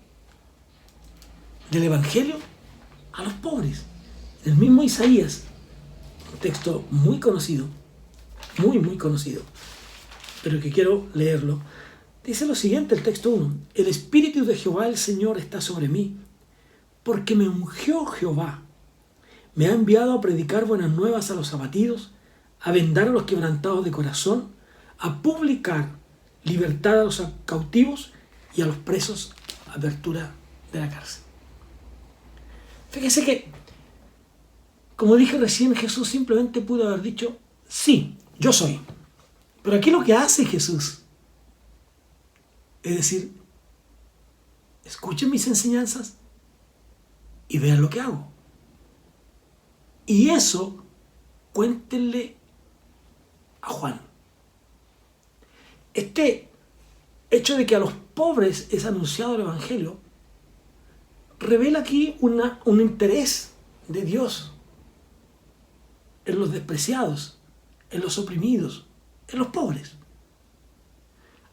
del Evangelio a los pobres. El mismo Isaías, un texto muy conocido, muy conocido, pero que quiero leerlo, dice lo siguiente, el texto 1: el Espíritu de Jehová el Señor está sobre mí, porque me ungió Jehová. Me ha enviado a predicar buenas nuevas a los abatidos, a vendar a los quebrantados de corazón, a publicar libertad a los cautivos y a los presos apertura de la cárcel. Fíjese que, como dije recién, Jesús simplemente pudo haber dicho: sí, yo soy. Pero aquí lo que hace Jesús es decir: escuchen mis enseñanzas y vean lo que hago. Y eso cuéntenle a Juan. Este hecho de que a los pobres es anunciado el Evangelio revela aquí un interés de Dios en los despreciados, en los oprimidos, en los pobres.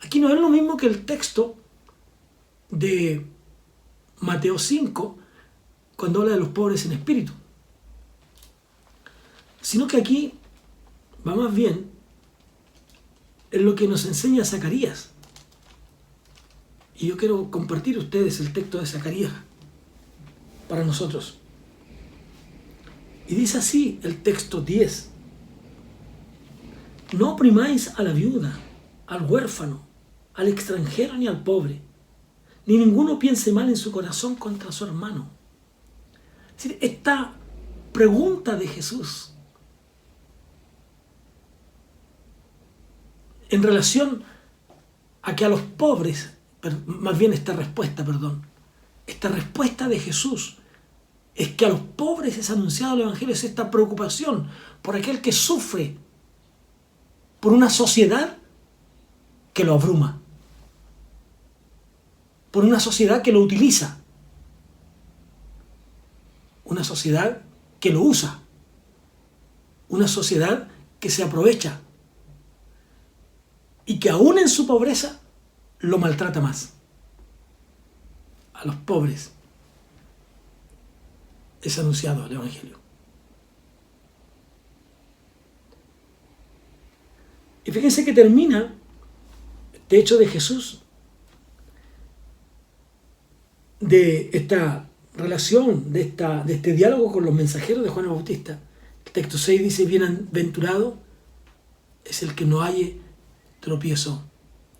Aquí no es lo mismo que el texto de Mateo 5, cuando habla de los pobres en espíritu, sino que aquí va más bien en lo que nos enseña Zacarías. Y yo quiero compartir a ustedes el texto de Zacarías para nosotros. Y dice así el texto 10: no oprimáis a la viuda, al huérfano, al extranjero ni al pobre, ni ninguno piense mal en su corazón contra su hermano. Es decir, esta pregunta de Jesús en relación a que a los pobres, más bien esta respuesta de Jesús es que a los pobres es anunciado el Evangelio, es esta preocupación por aquel que sufre, por una sociedad que lo abruma, por una sociedad que lo utiliza, una sociedad que lo usa, una sociedad que se aprovecha y que aún en su pobreza lo maltrata más. A los pobres es anunciado el Evangelio. Y fíjense que termina este hecho de Jesús, de esta relación, de este diálogo con los mensajeros de Juan el Bautista. El texto 6 dice: bienaventurado es el que no halle tropiezo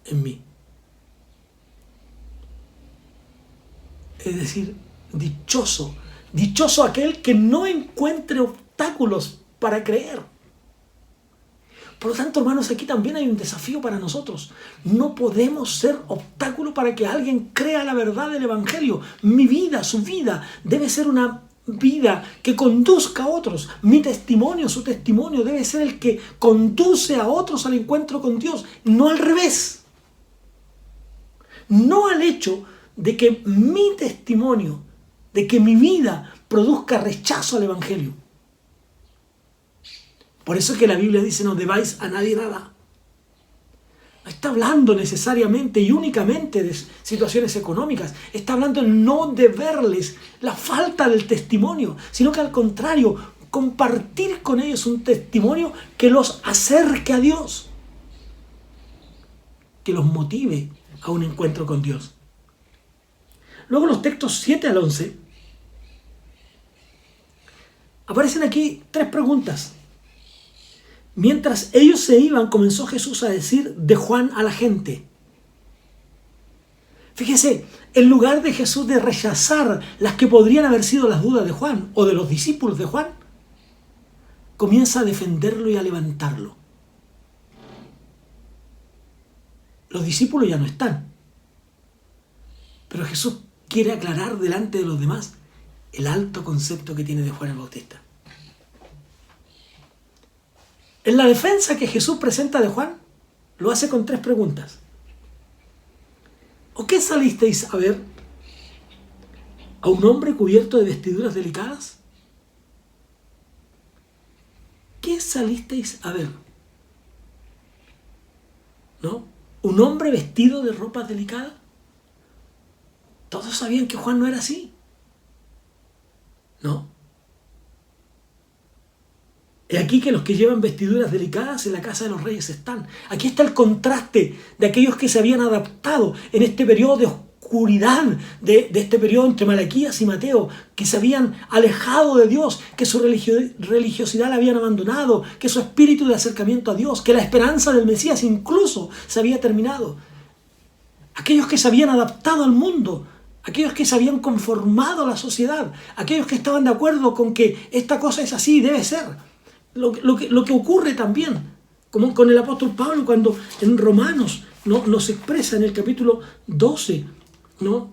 en mí. Es decir, dichoso aquel que no encuentre obstáculos para creer. Por lo tanto, hermanos, aquí también hay un desafío para nosotros. No podemos ser obstáculo para que alguien crea la verdad del Evangelio. Mi vida, su vida, debe ser una vida que conduzca a otros. Mi testimonio, su testimonio, debe ser el que conduce a otros al encuentro con Dios, no al revés. No al hecho de que mi testimonio, de que mi vida produzca rechazo al Evangelio. Por eso es que la Biblia dice: no debáis a nadie nada. No está hablando necesariamente y únicamente de situaciones económicas. Está hablando de no deberles la falta del testimonio, sino que al contrario, compartir con ellos un testimonio que los acerque a Dios, que los motive a un encuentro con Dios. Luego los textos 7 al 11 aparecen aquí 3 preguntas. Mientras ellos se iban, comenzó Jesús a decir de Juan a la gente. Fíjese, en lugar de Jesús de rechazar las que podrían haber sido las dudas de Juan o de los discípulos de Juan, comienza a defenderlo y a levantarlo. Los discípulos ya no están, pero Jesús quiere aclarar delante de los demás el alto concepto que tiene de Juan el Bautista. En la defensa que Jesús presenta de Juan, lo hace con 3 preguntas. ¿O qué salisteis a ver? ¿A un hombre cubierto de vestiduras delicadas? ¿Qué salisteis a ver? ¿No? ¿Un hombre vestido de ropas delicadas? Todos sabían que Juan no era así, ¿no? He aquí que los que llevan vestiduras delicadas en la casa de los reyes están. Aquí está el contraste de aquellos que se habían adaptado en este periodo de oscuridad, de este periodo entre Malaquías y Mateo, que se habían alejado de Dios, que su religiosidad la habían abandonado, que su espíritu de acercamiento a Dios, que la esperanza del Mesías incluso se había terminado. Aquellos que se habían adaptado al mundo, aquellos que se habían conformado a la sociedad, aquellos que estaban de acuerdo con que esta cosa es así y debe ser. Lo que ocurre también, como con el apóstol Pablo, cuando en Romanos nos expresa en el capítulo 12, ¿no?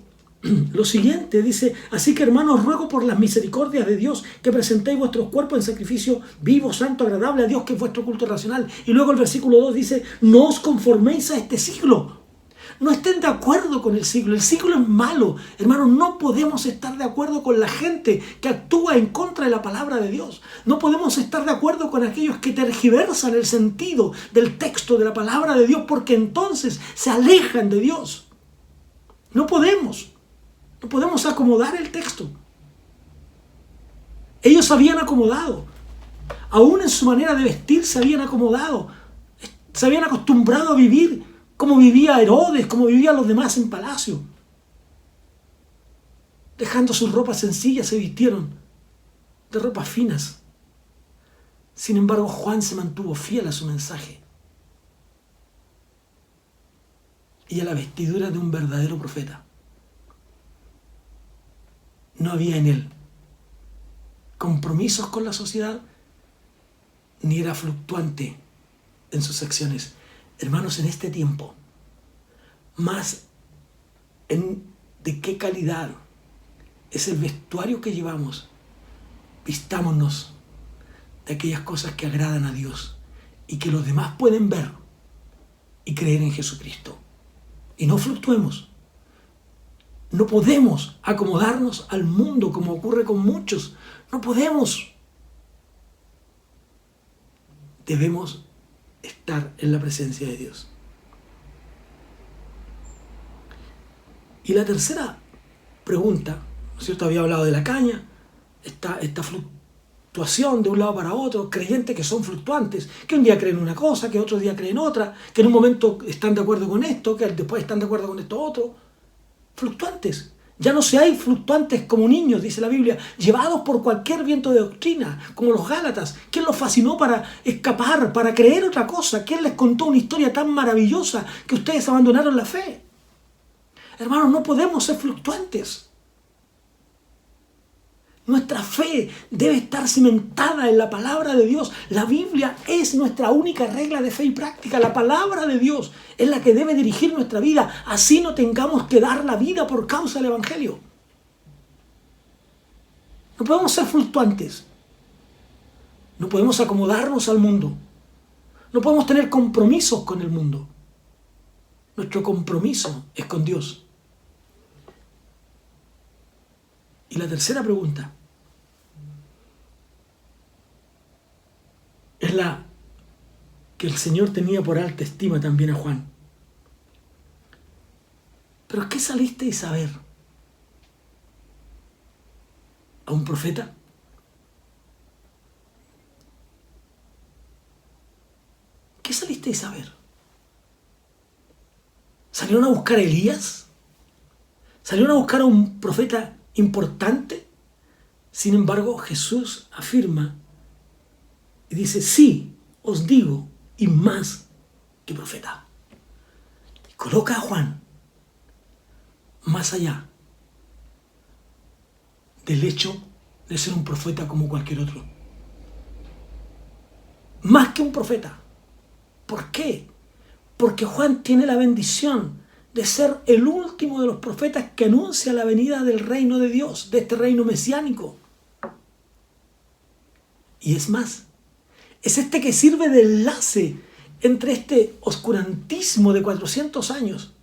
Lo siguiente, dice: así que, hermanos, ruego por las misericordias de Dios que presentéis vuestros cuerpos en sacrificio vivo, santo, agradable a Dios, que es vuestro culto racional. Y luego el versículo 2 dice: no os conforméis a este siglo. No estén de acuerdo con el siglo es malo. Hermanos, no podemos estar de acuerdo con la gente que actúa en contra de la palabra de Dios. No podemos estar de acuerdo con aquellos que tergiversan el sentido del texto de la palabra de Dios, porque entonces se alejan de Dios. No podemos acomodar el texto. Ellos se habían acomodado. Aún en su manera de vestir se habían acomodado. Se habían acostumbrado a vivir como vivía Herodes, como vivían los demás en palacio. Dejando sus ropas sencillas, se vistieron de ropas finas. Sin embargo, Juan se mantuvo fiel a su mensaje y a la vestidura de un verdadero profeta. No había en él compromisos con la sociedad, ni era fluctuante en sus acciones. Hermanos, en este tiempo, más de qué calidad es el vestuario que llevamos, vistámonos de aquellas cosas que agradan a Dios y que los demás pueden ver y creer en Jesucristo. Y no fluctuemos. No podemos acomodarnos al mundo como ocurre con muchos. No podemos. Debemos estar en la presencia de Dios. Y la tercera pregunta, ¿no es cierto? Había hablado de la caña, esta fluctuación de un lado para otro, creyentes que son fluctuantes, que un día creen una cosa, que otro día creen otra, que en un momento están de acuerdo con esto, que después están de acuerdo con esto otro. Fluctuantes. Ya no se hay fluctuantes como niños, dice la Biblia, llevados por cualquier viento de doctrina, como los Gálatas. ¿Quién los fascinó para escapar, para creer otra cosa? ¿Quién les contó una historia tan maravillosa que ustedes abandonaron la fe? Hermanos, no podemos ser fluctuantes. Nuestra fe debe estar cimentada en la palabra de Dios. La Biblia es nuestra única regla de fe y práctica. La palabra de Dios es la que debe dirigir nuestra vida. Así no tengamos que dar la vida por causa del Evangelio. No podemos ser fluctuantes. No podemos acomodarnos al mundo. No podemos tener compromisos con el mundo. Nuestro compromiso es con Dios. Y la tercera pregunta es la que el Señor tenía por alta estima también a Juan. ¿Pero qué salisteis a ver? ¿A un profeta? ¿Qué salisteis a ver? ¿Salieron a buscar a Elías? ¿Salieron a buscar a un profeta importante? Sin embargo, Jesús afirma y dice, sí, os digo, y más que profeta. Y coloca a Juan más allá del hecho de ser un profeta como cualquier otro. Más que un profeta. ¿Por qué? Porque Juan tiene la bendición de ser el último de los profetas que anuncia la venida del reino de Dios, de este reino mesiánico. Y es más, es este que sirve de enlace entre este oscurantismo de 400 años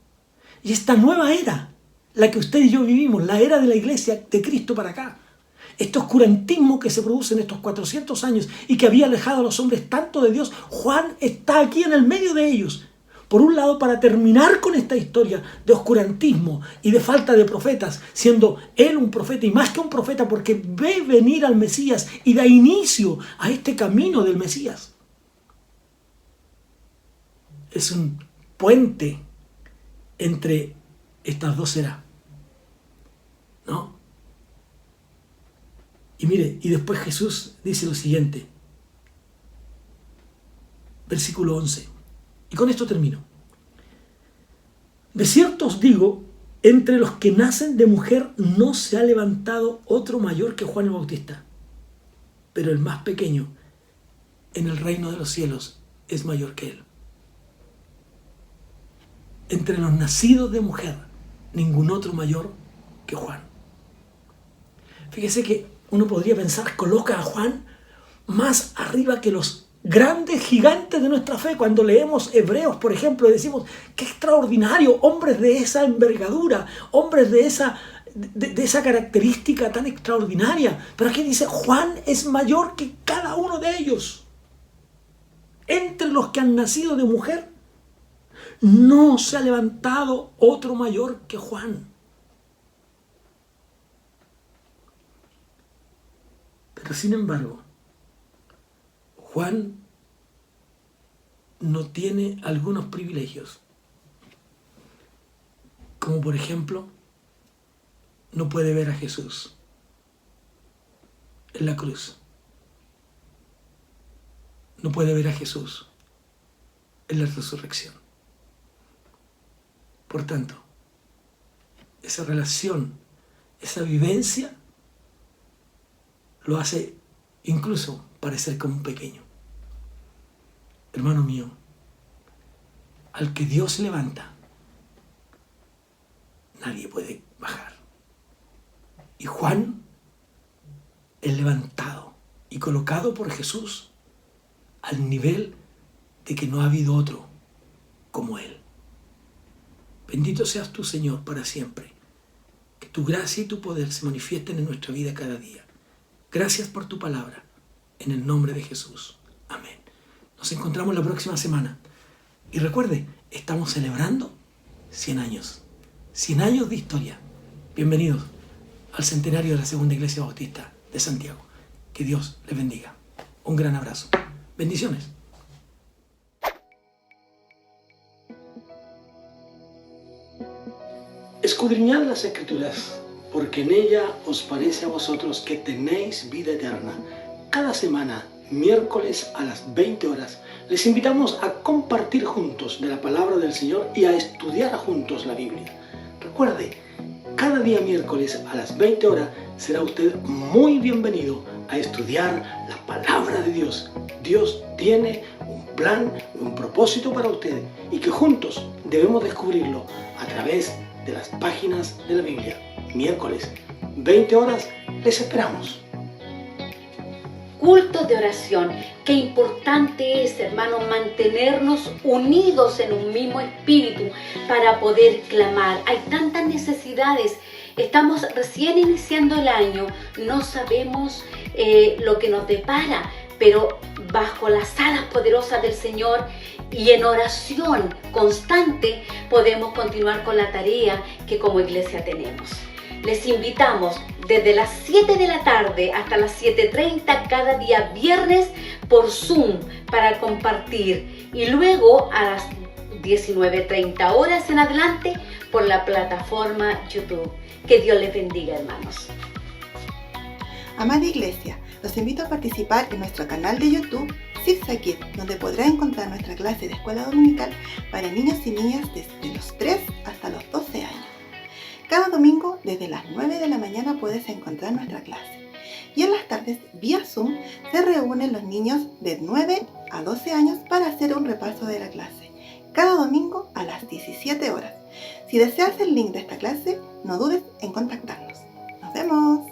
y esta nueva era, la que usted y yo vivimos, la era de la iglesia de Cristo para acá. Este oscurantismo que se produce en estos 400 años y que había alejado a los hombres tanto de Dios, Juan está aquí en el medio de ellos. Por un lado, para terminar con esta historia de oscurantismo y de falta de profetas, siendo él un profeta y más que un profeta porque ve venir al Mesías y da inicio a este camino del Mesías. Es un puente entre estas dos eras, ¿no? Y mire, y después Jesús dice lo siguiente, versículo 11. Y con esto termino. De cierto os digo, entre los que nacen de mujer no se ha levantado otro mayor que Juan el Bautista, pero el más pequeño en el reino de los cielos es mayor que él. Entre los nacidos de mujer, ningún otro mayor que Juan. Fíjese que uno podría pensar, coloca a Juan más arriba que los grandes gigantes de nuestra fe. Cuando leemos Hebreos, por ejemplo, decimos, qué extraordinario, hombres de esa envergadura, hombres de esa característica tan extraordinaria. Pero aquí dice, Juan es mayor que cada uno de ellos. Entre los que han nacido de mujer, no se ha levantado otro mayor que Juan. Pero sin embargo, Juan no tiene algunos privilegios, como por ejemplo, no puede ver a Jesús en la cruz, no puede ver a Jesús en la resurrección. Por tanto, esa relación, esa vivencia, lo hace incluso parecer como un pequeño. Hermano mío, al que Dios levanta, nadie puede bajar. Y Juan es levantado y colocado por Jesús al nivel de que no ha habido otro como él. Bendito seas tú, Señor, para siempre. Que tu gracia y tu poder se manifiesten en nuestra vida cada día. Gracias por tu palabra. En el nombre de Jesús. Amén. Nos encontramos la próxima semana. Y recuerde, estamos celebrando 100 años. 100 años de historia. Bienvenidos al centenario de la Segunda Iglesia Bautista de Santiago. Que Dios les bendiga. Un gran abrazo. Bendiciones. Escudriñad las Escrituras, porque en ella os parece a vosotros que tenéis vida eterna. Cada semana, miércoles a las 20 horas, les invitamos a compartir juntos de la palabra del Señor y a estudiar juntos la Biblia. Recuerde, Cada día miércoles a las 20 horas será usted muy bienvenido a estudiar la palabra de Dios. Dios tiene un plan, un propósito para usted y que juntos debemos descubrirlo a través de las páginas de la Biblia. Miércoles, 20 horas, les esperamos. Cultos de oración. Qué importante es, hermanos, mantenernos unidos en un mismo espíritu para poder clamar. Hay tantas necesidades. Estamos recién iniciando el año, no sabemos lo que nos depara, pero bajo las alas poderosas del Señor y en oración constante podemos continuar con la tarea que como iglesia tenemos. Les invitamos desde las 7 de la tarde hasta las 7:30 cada día viernes por Zoom para compartir y luego a las 19:30 horas en adelante por la plataforma YouTube. Que Dios les bendiga, hermanos. Amada Iglesia, los invito a participar en nuestro canal de YouTube Zigzag Kids, donde podrá encontrar nuestra clase de escuela dominical para niños y niñas desde los 3 hasta los 12 años. Cada domingo, desde las 9 de la mañana, puedes encontrar nuestra clase. Y en las tardes, vía Zoom, se reúnen los niños de 9 a 12 años para hacer un repaso de la clase. Cada domingo a las 17 horas. Si deseas el link de esta clase, no dudes en contactarnos. ¡Nos vemos!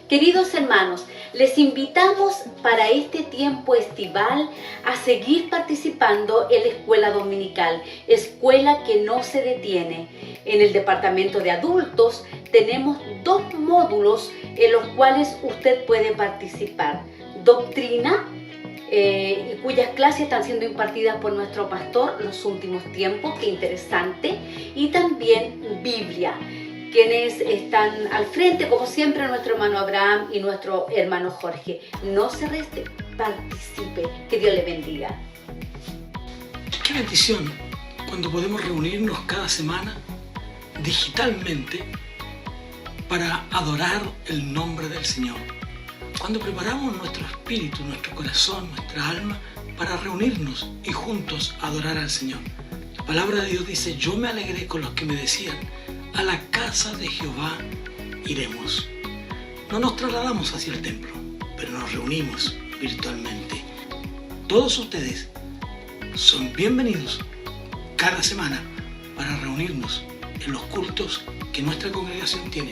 Queridos hermanos, les invitamos para este tiempo estival a seguir participando en la escuela dominical, escuela que no se detiene. En el departamento de adultos tenemos 2 módulos en los cuales usted puede participar. Doctrina, cuyas clases están siendo impartidas por nuestro pastor los últimos tiempos, qué interesante, y también Biblia. Quienes están al frente, como siempre, nuestro hermano Abraham y nuestro hermano Jorge. No se reste, participe. Que Dios le bendiga. Qué bendición cuando podemos reunirnos cada semana digitalmente para adorar el nombre del Señor. Cuando preparamos nuestro espíritu, nuestro corazón, nuestra alma para reunirnos y juntos adorar al Señor. La palabra de Dios dice: yo me alegré con los que me decían, a la casa de Jehová iremos. No nos trasladamos hacia el templo, pero nos reunimos virtualmente. Todos ustedes son bienvenidos cada semana para reunirnos en los cultos que nuestra congregación tiene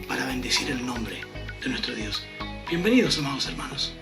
para bendecir el nombre de nuestro Dios. Bienvenidos, amados hermanos.